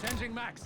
Changing max.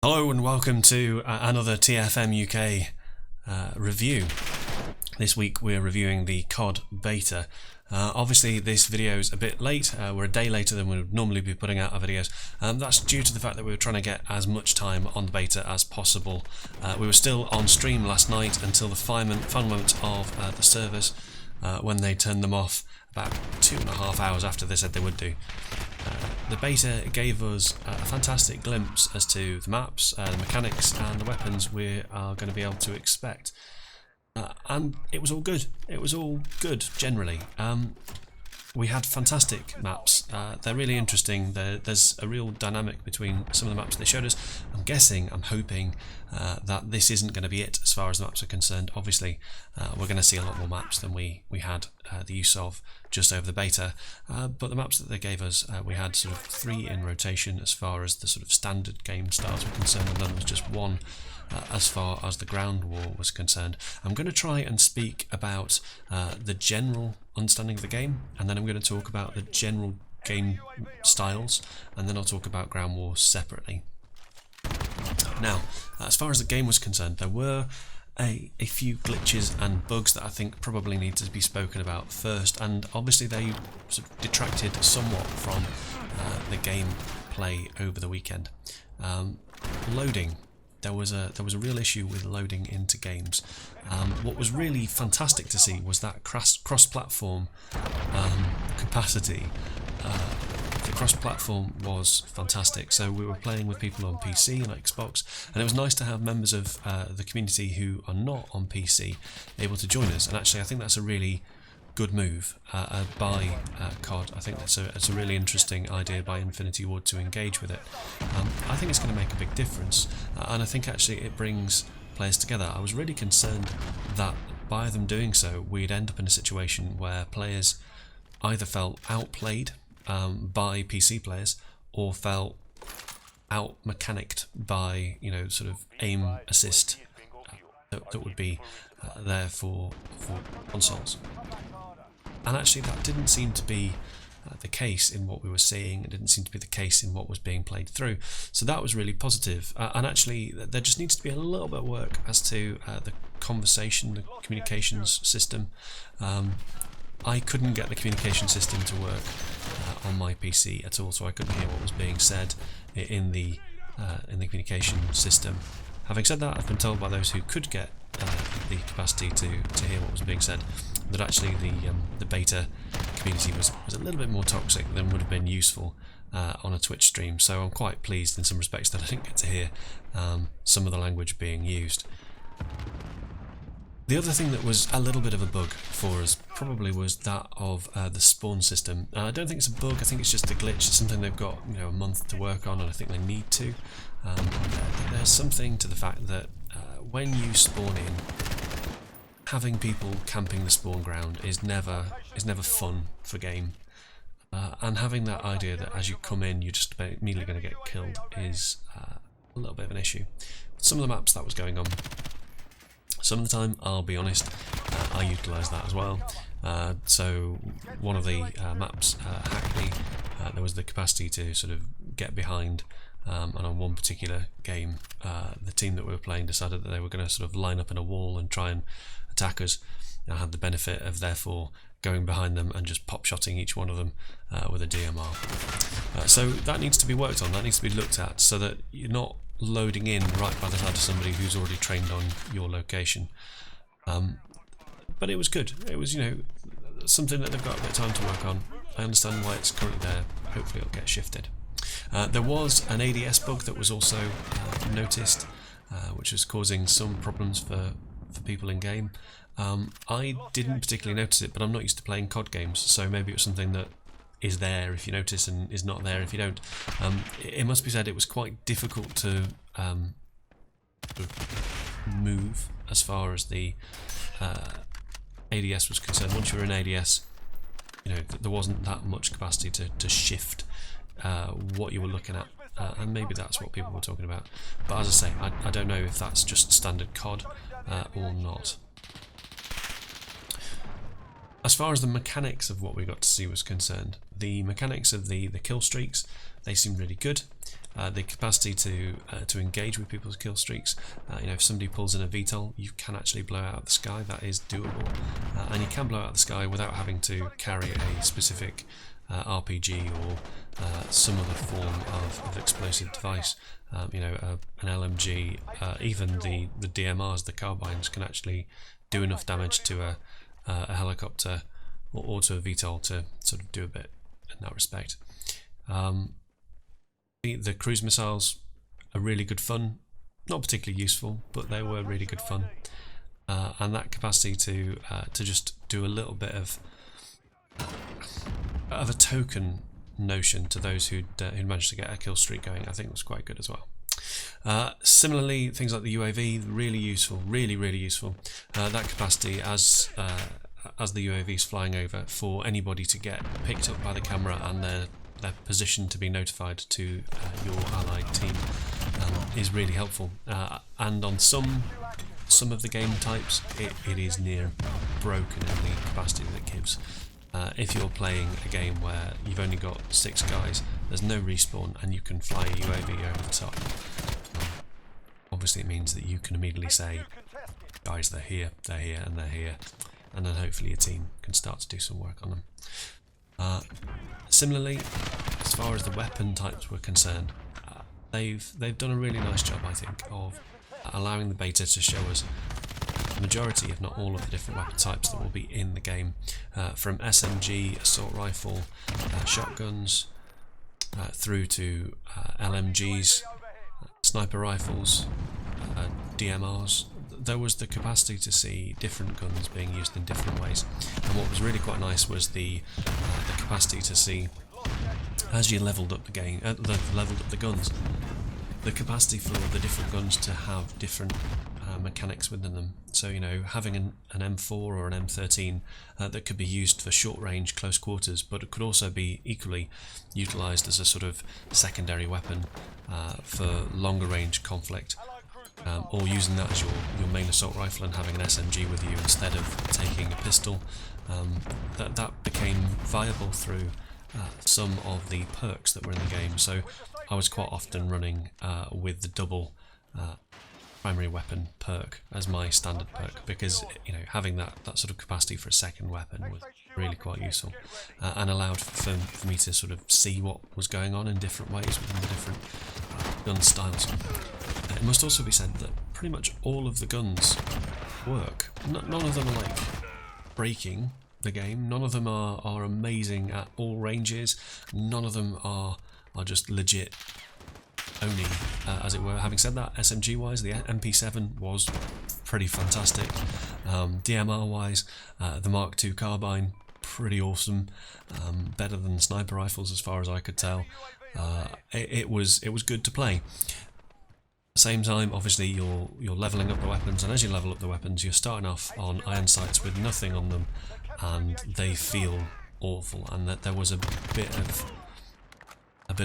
Hello and welcome to another TFM UK review. This week we're reviewing the COD Beta. Obviously this video is a bit late, we're a day later than we would normally be putting out our videos. That's due to the fact that we were trying to get as much time on the beta as possible. We were still on stream last night until the final moment of the servers when they turned them off about 2.5 hours after they said they would do. The beta gave us a fantastic glimpse as to the maps, the mechanics and the weapons we are going to be able to expect. And it was all good. It was all good, generally. We had fantastic maps. They're really interesting. There's a real dynamic between some of the maps they showed us. I'm hoping that this isn't going to be it as far as the maps are concerned. Obviously, we're going to see a lot more maps than we had the use of just over the beta. But the maps that they gave us, we had sort of 3 in rotation as far as the sort of standard game styles were concerned, and then there was just 1 as far as the ground war was concerned. I'm going to try and speak about the general understanding of the game, and then I'm going to talk about the general game styles, and then I'll talk about ground war separately. Now, as far as the game was concerned, there were a few glitches and bugs that I think probably need to be spoken about first, and obviously they sort of detracted somewhat from the game play over the weekend. Loading. There was a real issue with loading into games. What was really fantastic to see was that cross-platform capacity. The cross-platform was fantastic. So we were playing with people on PC and Xbox, and it was nice to have members of the community who are not on PC able to join us. And actually, I think that's a really good move by COD. I think it's a really interesting idea by Infinity Ward to engage with it. I think it's going to make a big difference, and I think actually it brings players together. I was really concerned that by them doing so, we'd end up in a situation where players either felt outplayed by PC players or felt out-mechanicked by, you know, sort of aim assist that would be there for consoles. And actually that didn't seem to be the case in what we were seeing. It didn't seem to be the case in what was being played through. So that was really positive. And actually there just needs to be a little bit of work as to the conversation, the communications system. I couldn't get the communication system to work on my PC at all, so I couldn't hear what was being said in the communication system. Having said that, I've been told by those who could get the capacity to hear what was being said that actually the beta community was a little bit more toxic than would have been useful on a Twitch stream. So I'm quite pleased in some respects that I didn't get to hear some of the language being used. The other thing that was a little bit of a bug for us probably was that of the spawn system. I don't think it's a bug, I think it's just a glitch. It's something they've got, you know, a month to work on, and I think they need to. There's something to the fact that when you spawn in, having people camping the spawn ground is never fun for game. And having that idea that as you come in you're just immediately going to get killed is a little bit of an issue. Some of the maps that was going on. Some of the time, I'll be honest, I utilised that as well. So one of the maps, Hackney, there was the capacity to sort of get behind, and on one particular game, the team that we were playing decided that they were going to sort of line up in a wall and try and attack us. I had the benefit of therefore going behind them and just pop-shotting each one of them with a DMR. So that needs to be worked on, that needs to be looked at, so that you're not loading in right by the side of somebody who's already trained on your location. But it was good. It was, you know, something that they've got a bit of time to work on. I understand why it's currently there. Hopefully it'll get shifted. There was an ADS bug that was also noticed, which was causing some problems for people in game. I didn't particularly notice it, but I'm not used to playing COD games, so maybe it was something that is there if you notice and is not there if you don't. It must be said it was quite difficult to move as far as the ADS was concerned. Once you were in ADS, you know, there wasn't that much capacity to shift what you were looking at, and maybe that's what people were talking about. But as I say, I don't know if that's just standard COD or not. as far as the mechanics of what we got to see was concerned, the mechanics of the kill streaks, they seem really good. The capacity to engage with people's kill streaks, if somebody pulls in a VTOL, you can actually blow out the sky. That is doable, and you can blow out the sky without having to carry a specific RPG or some other form of explosive device. An LMG, even the DMRs, the carbines, can actually do enough damage to a helicopter or to a VTOL to sort of do a bit in that respect. The cruise missiles are really good fun, not particularly useful, but they were really good fun, and that capacity to just do a little bit of a token notion to those who'd managed to get a kill streak going, I think was quite good as well. Similarly, things like the UAV, really useful, really useful. That capacity as the UAV's flying over, for anybody to get picked up by the camera and their position to be notified to your allied team is really helpful. And on some of the game types, it is near broken in the capacity that it gives. If you're playing a game where you've only got 6 guys, there's no respawn, and you can fly a UAV over the top, obviously it means that you can immediately say, guys, they're here, and they're here, and then hopefully your team can start to do some work on them. Similarly, as far as the weapon types were concerned, they've done a really nice job, I think, of allowing the beta to show us the majority, if not all, of the different weapon types that will be in the game, from SMG, assault rifle, shotguns, through to LMGs, sniper rifles, DMRs. There was the capacity to see different guns being used in different ways, and what was really quite nice was the capacity to see, as you leveled up the game, leveled up the guns, the capacity for the different guns to have different mechanics within them. So having an M4 or an M13 that could be used for short range, close quarters, but it could also be equally utilised as a sort of secondary weapon for longer range conflict. Or using that as your main assault rifle and having an SMG with you instead of taking a pistol. That became viable through some of the perks that were in the game. So I was quite often running with the double primary weapon perk as my standard perk, because having that sort of capacity for a second weapon was really quite useful, and allowed for me to sort of see what was going on in different ways within the different gun styles. It must also be said that pretty much all of the guns work. None of them are like breaking the game. None of them are amazing at all ranges. None of them are just legit only, as it were. Having said that, SMG wise, the MP7 was pretty fantastic. DMR wise, the Mark II carbine, pretty awesome. Better than sniper rifles as far as I could tell. It was good to play. Same time, obviously you're leveling up the weapons, and as you level up the weapons, you're starting off on iron sights with nothing on them, and they feel awful. And that there was a bit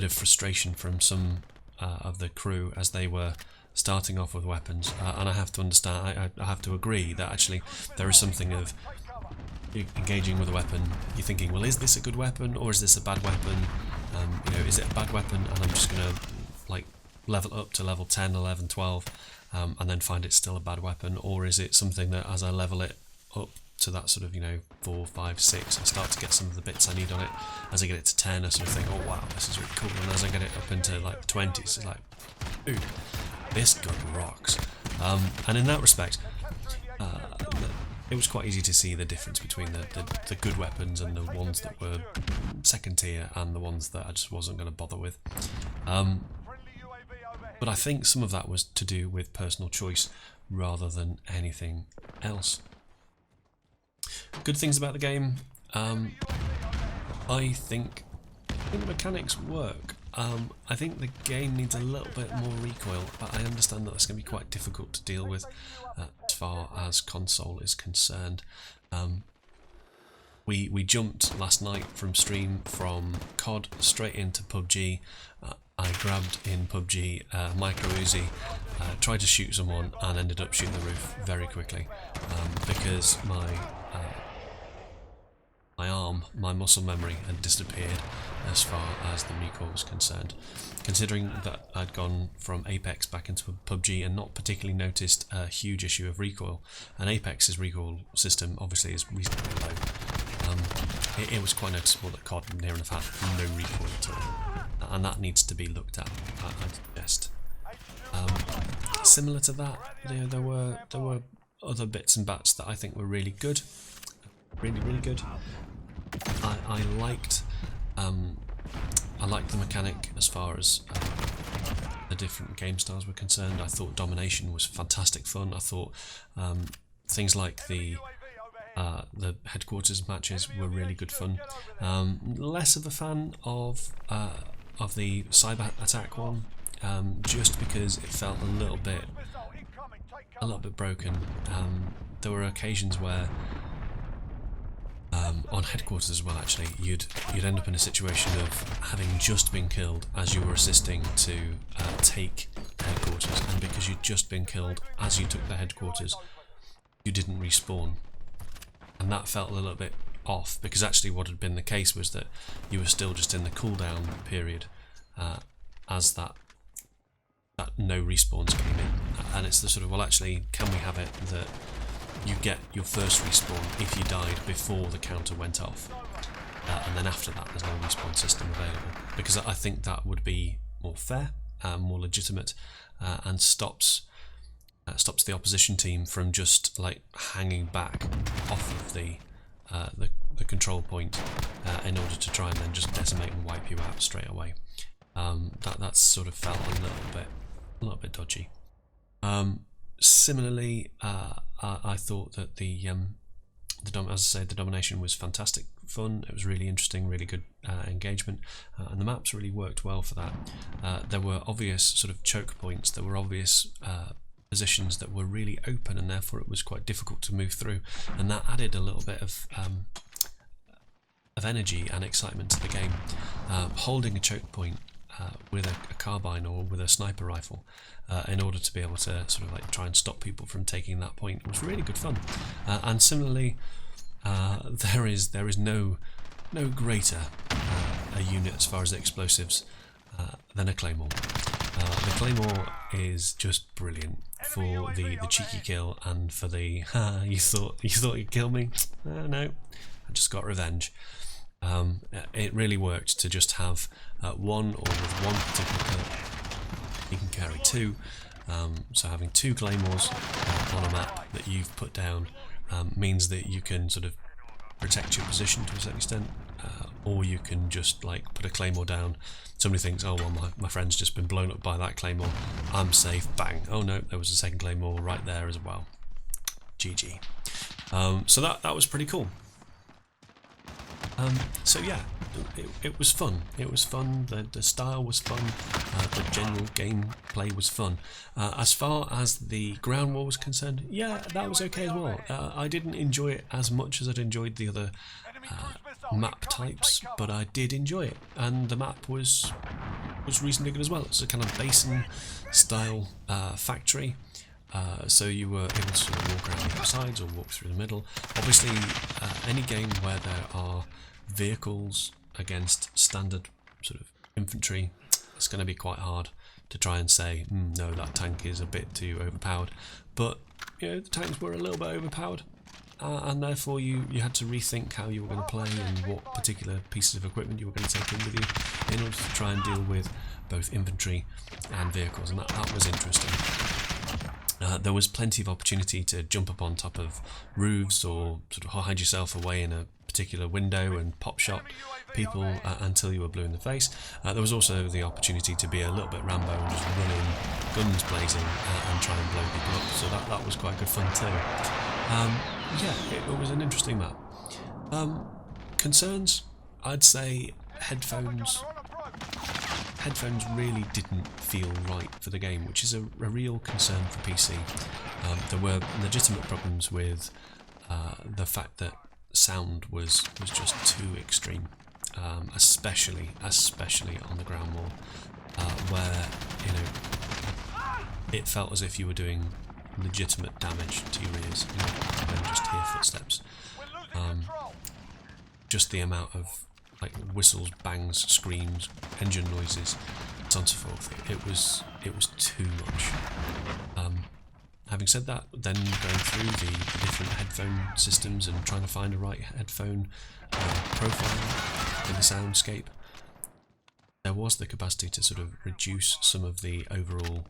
of frustration from some of the crew as they were starting off with weapons, and I have to understand, I have to agree that actually there is something of engaging with a weapon. You're thinking, well, is this a good weapon or is this a bad weapon? Is it a bad weapon and I'm just gonna level up to level 10, 11, 12, and then find it's still a bad weapon, or is it something that as I level it up to that sort of 4, 5, 6, I start to get some of the bits I need on it. As I get it to 10, I sort of think, oh wow, this is really cool, and as I get it up into like the 20s, it's like, dude, this gun rocks. And in that respect, it was quite easy to see the difference between the good weapons and the ones that were second tier and the ones that I just wasn't going to bother with. But I think some of that was to do with personal choice rather than anything else. Good things about the game, I think the mechanics work. I think the game needs a little bit more recoil, but I understand that that's going to be quite difficult to deal with as far as console is concerned. We jumped last night from stream from COD straight into PUBG. I grabbed in PUBG micro Uzi, tried to shoot someone and ended up shooting the roof very quickly because my arm, my muscle memory had disappeared as far as the recoil was concerned. Considering that I'd gone from Apex back into PUBG and not particularly noticed a huge issue of recoil, and Apex's recoil system obviously is reasonably low, it was quite noticeable that COD near enough had no recoil at all, and that needs to be looked at, I'd suggest. Similar to that, there were other bits and bats that I think were really good, really good. I liked the mechanic as far as the different game styles were concerned. I thought domination was fantastic fun. I thought things like the headquarters matches were really good fun. Less of a fan of the cyber attack one, just because it felt a little bit broken. There were occasions where on headquarters as well, actually, you'd end up in a situation of having just been killed as you were assisting to take headquarters, and because you'd just been killed as you took the headquarters, you didn't respawn, and that felt a little bit off, because actually what had been the case was that you were still just in the cooldown period as that no respawns came in, and it's the sort of, well, actually, can we have it that you get your first respawn if you died before the counter went off, and then after that there's no respawn system available, because I think that would be more fair, more legitimate, and stops the opposition team from just like hanging back off of the control point in order to try and then just decimate and wipe you out straight away. That sort of felt a little bit dodgy. Similarly, I thought that as I say, the domination was fantastic fun. It was really interesting, really good engagement, and the maps really worked well for that. There were obvious sort of choke points. There were obvious positions that were really open, and therefore it was quite difficult to move through, and that added a little bit of energy and excitement to the game. Holding a choke point with a carbine or with a sniper rifle in order to be able to sort of like try and stop people from taking that point. It was really good fun. And similarly, there is no greater a unit as far as the explosives than a claymore. The claymore is just brilliant for the cheeky kill and for the you thought you'd kill me? No, I just got revenge. It really worked to just have one, or with one particular kill you can carry two, so having two claymores on a map that you've put down means that you can sort of protect your position to a certain extent, or you can just like put a claymore down. Somebody thinks, oh well, my friend's just been blown up by that claymore, I'm safe, bang, oh no, there was a second claymore right there as well. GG. So that was pretty cool. So yeah, it was fun. It was fun. The style was fun. The general gameplay was fun. As far as the ground war was concerned, yeah, that was okay as well. I didn't enjoy it as much as I'd enjoyed the other map types, but I did enjoy it, and the map was reasonably good as well. It's a kind of basin style factory. So you were able to sort of walk around the sides or walk through the middle. Obviously, any game where there are vehicles against standard sort of infantry, it's going to be quite hard to try and say, no, that tank is a bit too overpowered. But you know, the tanks were a little bit overpowered, and therefore you had to rethink how you were going to play and what particular pieces of equipment you were going to take in with you in order to try and deal with both infantry and vehicles, and that was interesting. There was plenty of opportunity to jump up on top of roofs or sort of hide yourself away in a particular window and pop shot people until you were blue in the face. There was also the opportunity to be a little bit Rambo and just run in, guns blazing, and try and blow people up, so that was quite good fun too. Yeah, it was an interesting map. Concerns? I'd say headphones really didn't feel right for the game, which is a real concern for PC. There were legitimate problems with the fact that sound was just too extreme, especially on the ground war, where it felt as if you were doing legitimate damage to your ears, and just hear footsteps. just the amount of like whistles, bangs, screams, engine noises, so on and so forth. It was too much. Having said that, then going through the different headphone systems and trying to find a right headphone profile in the soundscape, there was the capacity to sort of reduce some of the overall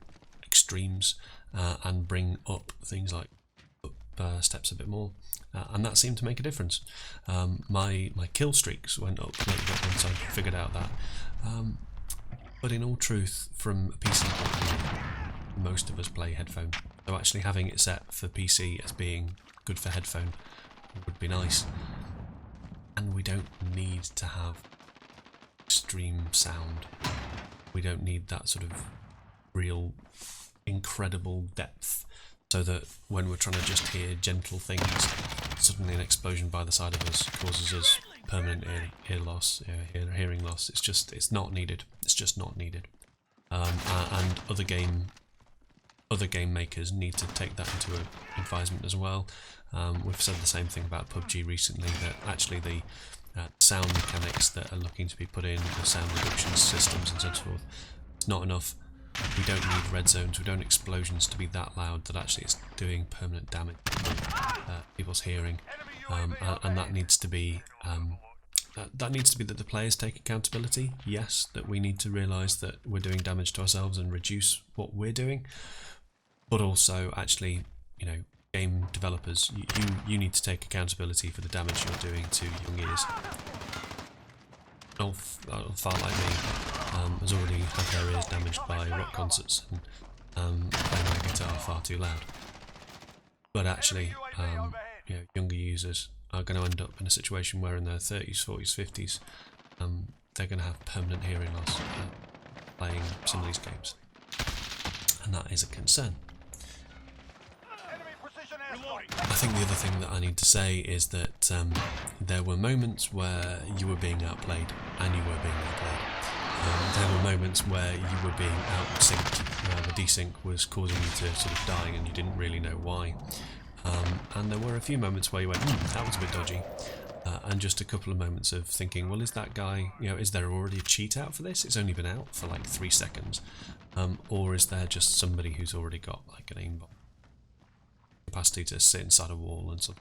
extremes and bring up things like steps a bit more, and that seemed to make a difference. My kill streaks went up a little bit once I figured out that, but in all truth, from a PC point of view, most of us play headphone, so actually having it set for PC as being good for headphone would be nice. And we don't need to have extreme sound. We don't need that sort of real incredible depth, so that when we're trying to just hear gentle things, suddenly an explosion by the side of us causes us permanent ear loss, hearing loss. It's not needed. It's just not needed. And other game makers need to take that into advisement as well. We've said the same thing about PUBG recently, that actually the sound mechanics that are looking to be put in, the sound reduction systems and so forth, it's not enough. We don't need red zones, we don't need explosions to be that loud that actually it's doing permanent damage to people's hearing, and that needs to be that the players take accountability. Yes, that we need to realise that we're doing damage to ourselves and reduce what we're doing, but also actually, you know, game developers, you need to take accountability for the damage you're doing to young ears. Far like me, has already had their ears damaged by rock concerts and playing my guitar far too loud. But actually, you know, younger users are going to end up in a situation where in their 30s, 40s, 50s, they're going to have permanent hearing loss playing some of these games, and that is a concern. I think the other thing that I need to say is that there were moments where you were being outplayed, and you were being outplayed. There were moments where you were being out-synced, the desync was causing you to sort of die and you didn't really know why. And there were a few moments where you went, that was a bit dodgy. And just a couple of moments of thinking, well, is that guy, you know, is there already a cheat out for this? It's only been out for like 3 seconds. Or is there just somebody who's already got like an aimbot capacity to sit inside a wall and stuff?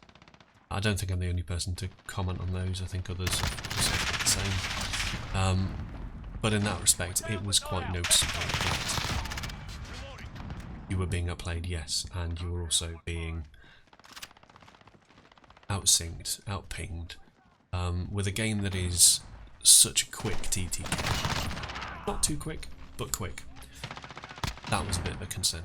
I don't think I'm the only person to comment on those. I think others have said the same. But in that respect, it was quite noticeable that you were being outplayed, yes, and you were also being outsynced, outpinged, with a game that is such a quick TTK. Not too quick, but quick. That was a bit of a concern.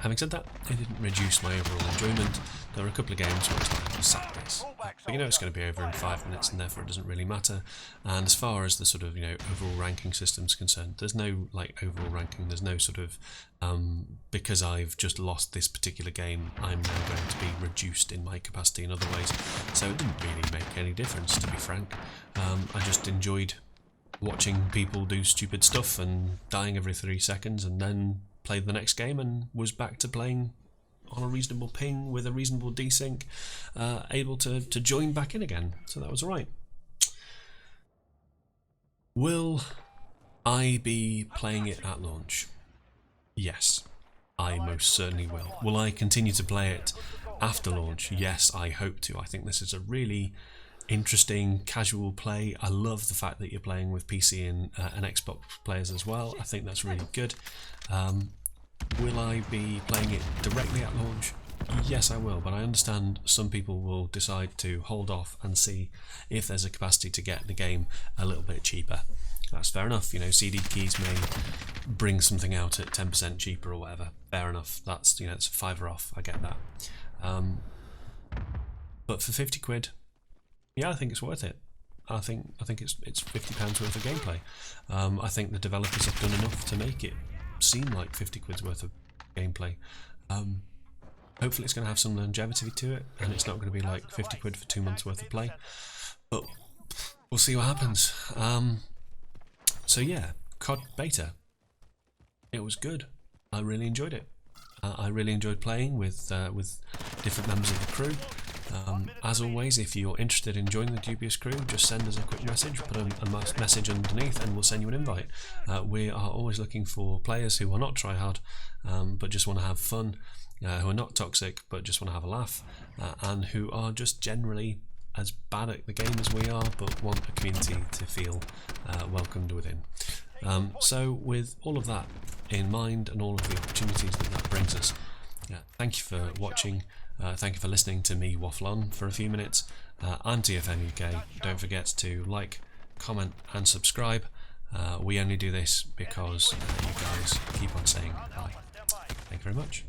Having said that, it didn't reduce my overall enjoyment. There were a couple of games where it's like, sack this. But you know it's going to be over in 5 minutes, and therefore it doesn't really matter. And as far as the sort of, you know, overall ranking system's concerned, there's no like overall ranking. There's no sort of because I've just lost this particular game, I'm now going to be reduced in my capacity in other ways. So it didn't really make any difference, to be frank. I just enjoyed watching people do stupid stuff and dying every 3 seconds, and then played the next game and was back to playing on a reasonable ping with a reasonable desync, able to join back in again. So that was alright. Will I be playing it at launch? Yes, I most certainly will. Will I continue to play it after launch? Yes, I hope to. I think this is a really interesting casual play. I love the fact that you're playing with PC and Xbox players as well. I think that's really good. Will I be playing it directly at launch? Yes, I will, but I understand some people will decide to hold off and see if there's a capacity to get the game a little bit cheaper. That's fair enough. You know, CD keys may bring something out at 10% cheaper or whatever. Fair enough. That's, you know, it's a £5 off. I get that. But for 50 quid, yeah, I think it's worth it. I think it's £50 worth of gameplay. I think the developers have done enough to make it seem like 50 quid's worth of gameplay. Hopefully it's going to have some longevity to it, and it's not going to be like 50 quid for 2 months worth of play, but we'll see what happens. So yeah, COD Beta, it was good. I really enjoyed it. I really enjoyed playing with different members of the crew. As always, if you're interested in joining the Dubious crew, just send us a quick message, put a message underneath, and we'll send you an invite. We are always looking for players who are not tryhard, but just want to have fun, who are not toxic, but just want to have a laugh, and who are just generally as bad at the game as we are, but want a community to feel welcomed within. So with all of that in mind and all of the opportunities that brings us, thank you for watching. Thank you for listening to me waffle on for a few minutes. I'm TFM UK. Don't forget to like, comment and subscribe. We only do this because you guys keep on saying hi. Thank you very much.